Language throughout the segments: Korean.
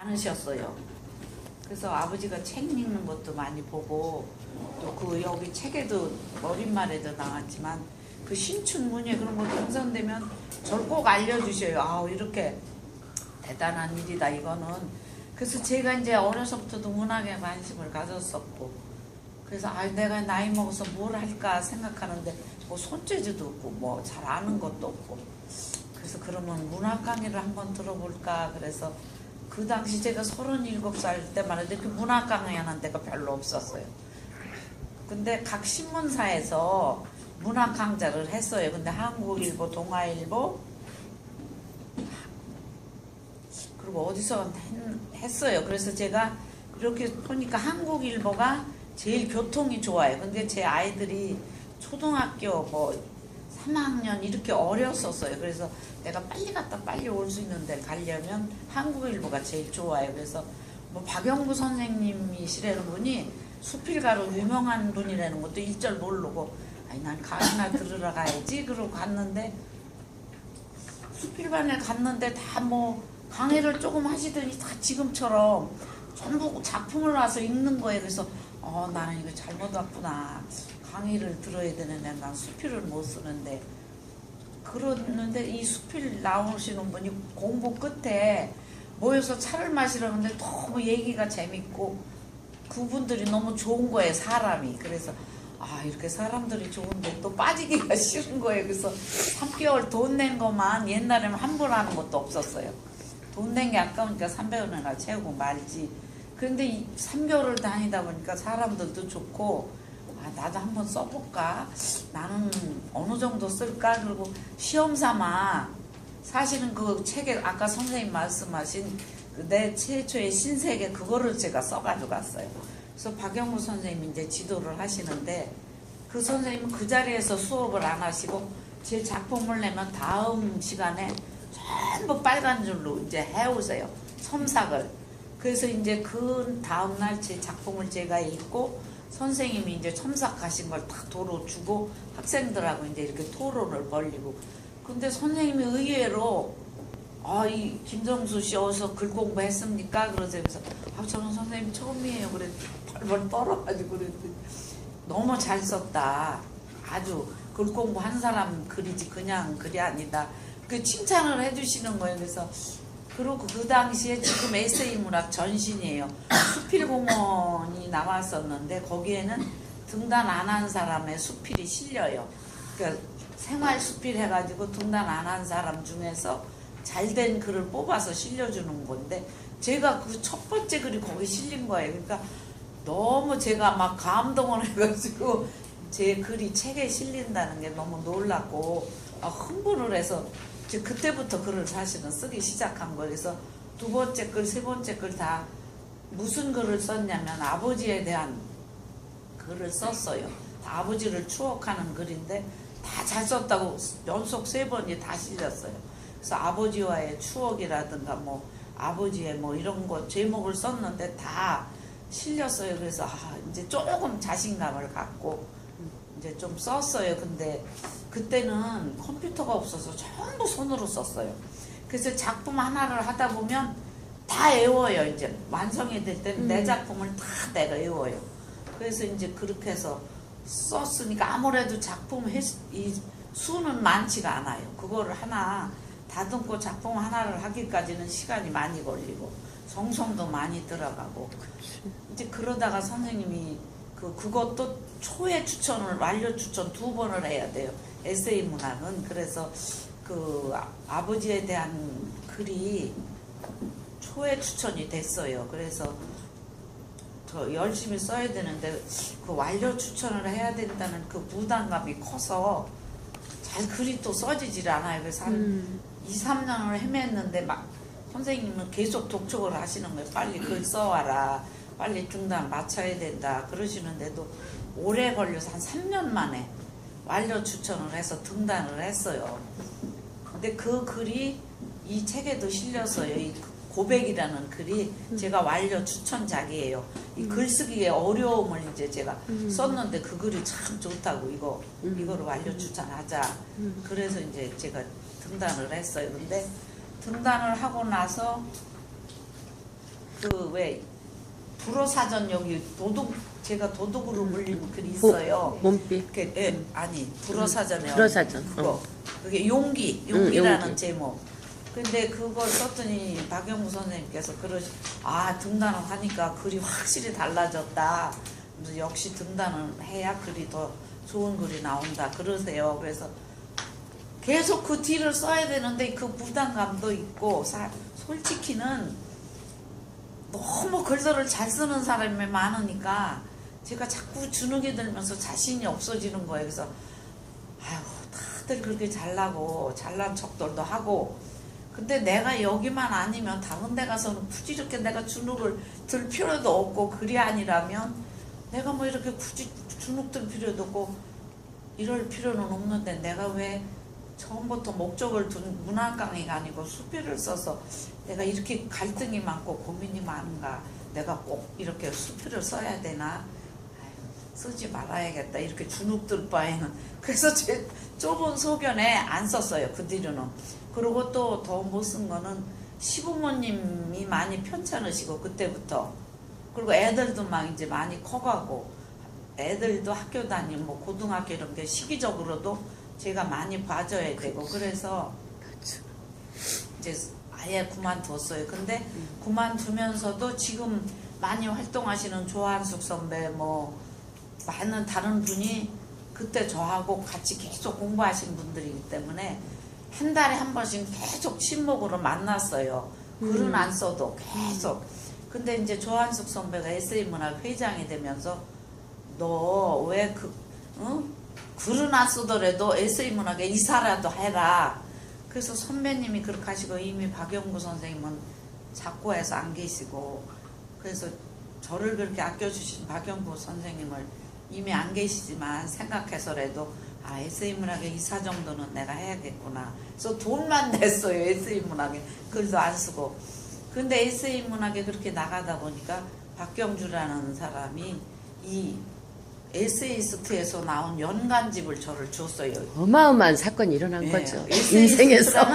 많으셨어요. 그래서 아버지가 책 읽는 것도 많이 보고 또 그 여기 책에도 어린말에도 나왔지만 그 신춘문예 그런 거 당선되면 저를 꼭 알려주셔요. 아 이렇게 대단한 일이다 이거는. 그래서 제가 이제 어려서부터도 문학에 관심을 가졌었고 그래서 아 내가 나이 먹어서 뭘 할까 생각하는데 뭐 손재주도 없고 뭐 잘 아는 것도 없고 그래서 그러면 문학 강의를 한번 들어볼까 그래서 그 당시 제가 37살 때만 해도 그 문학 강의 하는 데가 별로 없었어요. 근데 각 신문사에서 문학 강좌를 했어요. 근데 한국일보, 동아일보 그리고 어디서 했어요. 그래서 제가 이렇게 보니까 한국일보가 제일 교통이 좋아요. 근데 제 아이들이 초등학교 뭐 3학년 이렇게 어렸었어요. 그래서 내가 빨리 갔다 빨리 올 수 있는 데 가려면 한국일보가 제일 좋아요. 그래서 뭐 박영구 선생님이시라는 분이 수필가로 유명한 분이라는 것도 일절 모르고 아니 난 강의나 들으러 가야지 그러고 갔는데 수필반에 갔는데 다 뭐 강의를 조금 하시더니 다 지금처럼 전부 작품을 와서 읽는 거예요. 그래서 나는 이거 잘못 왔구나. 강의를 들어야 되는데 난 수필을 못 쓰는데 그러는데 이 수필 나오시는 분이 공부 끝에 모여서 차를 마시려는데 너무 얘기가 재밌고 그분들이 너무 좋은 거예요. 사람이. 그래서 이렇게 사람들이 좋은데 또 빠지기가 싫은 거예요. 그래서 3개월 돈 낸 것만 옛날에는 환불 하는 것도 없었어요. 돈 낸 게 아까우니까 300원이나 채우고 말지. 그런데 이 3개월을 다니다 보니까 사람들도 좋고 나도 한번 써볼까? 나는 어느 정도 쓸까? 그리고 시험 삼아 사실은 그 책에 아까 선생님 말씀하신 내 최초의 신세계 그거를 제가 써가지고 갔어요. 그래서 박영구 선생님이 이제 지도를 하시는데 그 선생님은 그 자리에서 수업을 안 하시고 제 작품을 내면 다음 시간에 전부 빨간 줄로 이제 해오세요. 첨삭을. 그래서 이제 그 다음날 제 작품을 제가 읽고 선생님이 이제 첨삭하신 걸 다 도로 주고 학생들하고 이제 이렇게 토론을 벌리고 근데 선생님이 의외로 이 김정수 씨 어디서 글 공부했습니까? 그러세요. 그래서 저는 선생님 처음이에요. 그랬더니 벌벌 떨어가지고 그랬더니 너무 잘 썼다. 아주 글 공부한 사람 글이지 그냥 글이 아니다. 그 칭찬을 해주시는 거예요. 그래서 그리고 그 당시에 지금 에세이 문학 전신이에요. 수필공원이 나왔었는데 거기에는 등단 안 한 사람의 수필이 실려요. 그러니까 생활 수필 해가지고 등단 안 한 사람 중에서 잘된 글을 뽑아서 실려주는 건데 제가 그 첫 번째 글이 거기 실린 거예요. 그러니까 너무 제가 막 감동을 해가지고 제 글이 책에 실린다는 게 너무 놀랐고 흥분을 해서 그때부터 글을 사실은 쓰기 시작한 거예요. 그래서 두 번째 글, 세 번째 글 다 무슨 글을 썼냐면 아버지에 대한 글을 썼어요. 아버지를 추억하는 글인데 다 잘 썼다고 연속 3번이 다 실렸어요. 그래서 아버지와의 추억이라든가 뭐 아버지의 뭐 이런 거 제목을 썼는데 다 실렸어요. 그래서 이제 조금 자신감을 갖고 이제 좀 썼어요. 근데 그때는 컴퓨터가 없어서 전부 손으로 썼어요. 그래서 작품 하나를 하다 보면 다 외워요. 이제 완성이 될 때는 내 작품을 다 내가 외워요. 그래서 이제 그렇게 해서 썼으니까 아무래도 이 수는 많지가 않아요. 그거를 하나 다듬고 작품 하나를 하기까지는 시간이 많이 걸리고 정성도 많이 들어가고 이제 그러다가 선생님이 그것도 초회 추천을 완료 추천 2번을 해야 돼요. 에세이 문학은. 그래서 그 아버지에 대한 글이 초회 추천이 됐어요. 그래서 더 열심히 써야 되는데 그 완료 추천을 해야 된다는 그 부담감이 커서 잘 글이 또 써지질 않아요. 그래서 한 2, 3년을 헤맸는데 막 선생님은 계속 독촉을 하시는 거예요. 빨리 글 써와라. 빨리 등단 맞춰야 된다. 그러시는데도 오래 걸려서 한 3년 만에 완료 추천을 해서 등단을 했어요. 근데 그 글이 이 책에도 실렸어요. 이 고백이라는 글이 제가 완료 추천작이에요. 이 글쓰기의 어려움을 이제 제가 썼는데 그 글이 참 좋다고 이거를 완료 추천하자. 그래서 이제 제가 등단을 했어요. 근데 등단을 하고 나서 그 왜 불어사전 여기 도둑 제가 도둑으로 물린 글이 있어요. 몸빛. 그, 예, 아니 불어사전에 불어사전. 그거 그게 용기라는 용기. 제목. 근데 그걸 썼더니 박영구 선생님께서 아 등단을 하니까 글이 확실히 달라졌다. 그래서 역시 등단을 해야 글이 더 좋은 글이 나온다 그러세요. 그래서 계속 그 뒤를 써야 되는데 그 부담감도 있고 솔직히는 너무 글들을 잘 쓰는 사람이 많으니까 제가 자꾸 주눅이 들면서 자신이 없어지는 거예요. 그래서 아유 다들 그렇게 잘나고 잘난 척들도 하고 근데 내가 여기만 아니면 다른 데 가서는 굳이 이렇게 내가 주눅을 들 필요도 없고 글이 아니라면 내가 뭐 이렇게 굳이 주눅 들 필요도 없고 이럴 필요는 없는데 내가 왜 처음부터 목적을 둔 문학 강의가 아니고 수필을 써서 내가 이렇게 갈등이 많고 고민이 많은가 내가 꼭 이렇게 수필을 써야 되나 아유, 쓰지 말아야겠다 이렇게 주눅 들 바에는 그래서 제 좁은 소견에 안 썼어요. 그 뒤로는. 그리고 또 더 못 쓴 거는 시부모님이 많이 편찮으시고 그때부터 그리고 애들도 막 이제 많이 커가고 애들도 학교 다니고 뭐 고등학교 이런 게 시기적으로도 제가 많이 봐줘야 되고 그래서 이제 아예 그만뒀어요. 근데 그만두면서도 지금 많이 활동하시는 조한숙 선배 뭐 많은 다른 분이 그때 저하고 같이 계속 공부하신 분들이기 때문에 한 달에 한 번씩 계속 친목으로 만났어요. 글은 안 써도 계속. 근데 이제 조한숙 선배가 에세이문학 회장이 되면서 너 왜 글은 안 쓰더라도 에세이문학에 이사라도 해라. 그래서 선배님이 그렇게 하시고 이미 박영구 선생님은 작고에서 안 계시고 그래서 저를 그렇게 아껴주신 박영구 선생님을 이미 안 계시지만 생각해서라도 아 에세이문학에 이사 정도는 내가 해야겠구나. 그래서 돈만 냈어요. 에세이문학에 글도 안 쓰고. 근데 에세이문학에 그렇게 나가다 보니까 박경주라는 사람이 이 에세이스트에서 나온 연간집을 저를 줬어요. 어마어마한 사건이 일어난 예, 거죠. 에세이스트라는 인생에서.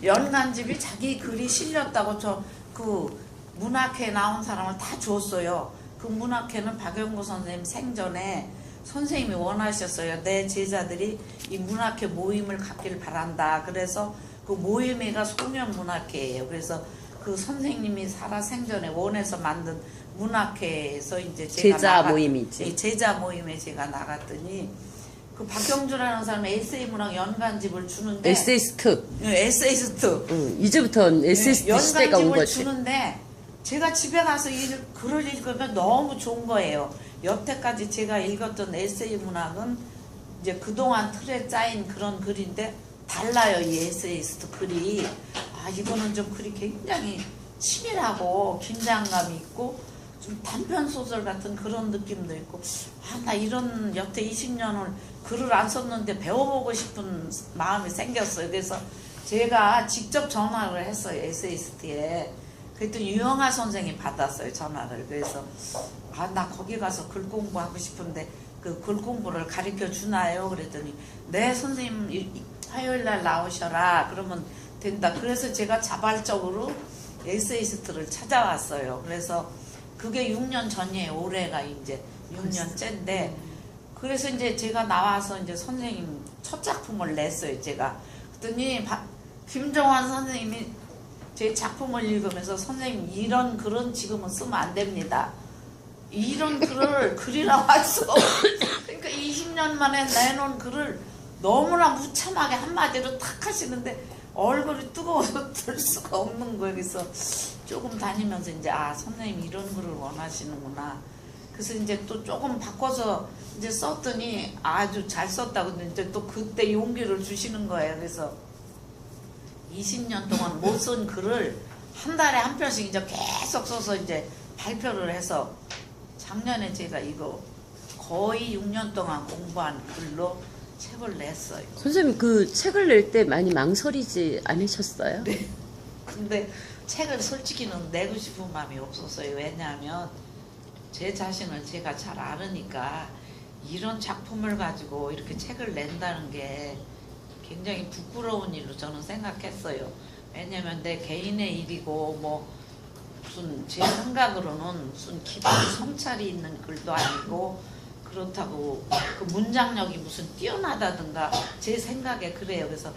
연간집이 자기 글이 실렸다고 저 그 문학회 나온 사람을 다 줬어요. 그 문학회는 박영구 선생님 생전에 선생님이 원하셨어요. 내 제자들이 이 문학회 모임을 갖길 바란다. 그래서 그 모임회가 소년문학회예요. 그래서 그 선생님이 살아 생전에 원해서 만든 문학회에서 이제 제가 제자 모임이지. 제자 모임에 제가 나갔더니 그 박경주라는 사람이 에세이문학 연간집을 주는데 에세이스트. 에세이스트 이제부터는 에세이스트 시대가 온 연간집을 거지. 주는데 제가 집에 가서 글을 읽으면 너무 좋은 거예요. 여태까지 제가 읽었던 에세이 문학은 이제 그동안 틀에 짜인 그런 글인데 달라요. 이 에세이스트 글이. 아 이거는 좀 글이 굉장히 치밀하고 긴장감이 있고 좀 단편소설 같은 그런 느낌도 있고 아 나 이런 여태 20년을 글을 안 썼는데 배워보고 싶은 마음이 생겼어요. 그래서 제가 직접 전화를 했어요. 에세이스트에. 그랬더니 유영아 선생이 받았어요. 전화를. 그래서 아 나 거기 가서 글 공부하고 싶은데 그 글 공부를 가르쳐 주나요? 그랬더니 네 선생님 화요일 날 나오셔라. 그러면 된다. 그래서 제가 자발적으로 에세이스트를 찾아왔어요. 그래서 그게 6년 전이에요. 올해가 이제 6년째인데 그래서 이제 제가 나와서 이제 선생님 첫 작품을 냈어요. 제가 그랬더니 김정환 선생님이 제 작품을 읽으면서 선생님 이런 글은 지금은 쓰면 안 됩니다. 이런 글을 글이라고 할 수가 없어. 그러니까 20년 만에 내놓은 글을 너무나 무참하게 한마디로 탁 하시는데 얼굴이 뜨거워서 들 수가 없는 거예요. 그래서 조금 다니면서 이제 아 선생님 이런 글을 원하시는구나. 그래서 이제 또 조금 바꿔서 이제 썼더니 아주 잘 썼다고 이제 또 그때 용기를 주시는 거예요. 그래서 20년 동안 못 쓴 글을 한 달에 한 편씩 이제 계속 써서 이제 발표를 해서 작년에 제가 이거 거의 6년 동안 공부한 글로 책을 냈어요. 선생님 그 책을 낼 때 많이 망설이지 않으셨어요? 네. 근데 책을 솔직히는 내고 싶은 마음이 없었어요. 왜냐하면 제 자신을 제가 잘 알으니까 이런 작품을 가지고 이렇게 책을 낸다는 게 굉장히 부끄러운 일로 저는 생각했어요. 왜냐면 내 개인의 일이고 뭐 무슨 제 생각으로는 무슨 기본 성찰이 있는 글도 아니고 그렇다고 그 문장력이 무슨 뛰어나다든가 제 생각에 그래요. 그래서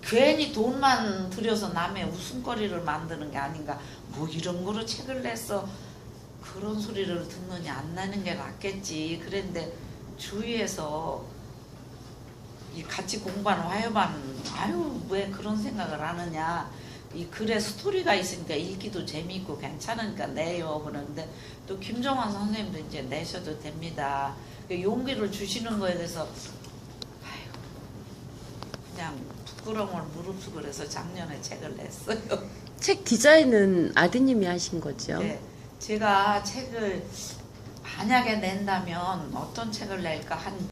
괜히 돈만 들여서 남의 웃음거리를 만드는 게 아닌가. 뭐 이런 거로 책을 냈어. 그런 소리를 듣느니 안 나는 게 낫겠지. 그런데 주위에서 이 같이 공부하는 화요반 아유 왜 그런 생각을 하느냐. 이 글에 스토리가 있으니까 읽기도 재미있고 괜찮으니까 내요 그러는데 또 김정환 선생님도 이제 내셔도 됩니다. 용기를 주시는 거에 대해서 아유 그냥 부끄러움을 무릅쓰고 그래서 작년에 책을 냈어요. 책 디자인은 아드님이 하신 거죠? 네, 제가 책을 만약에 낸다면 어떤 책을 낼까 한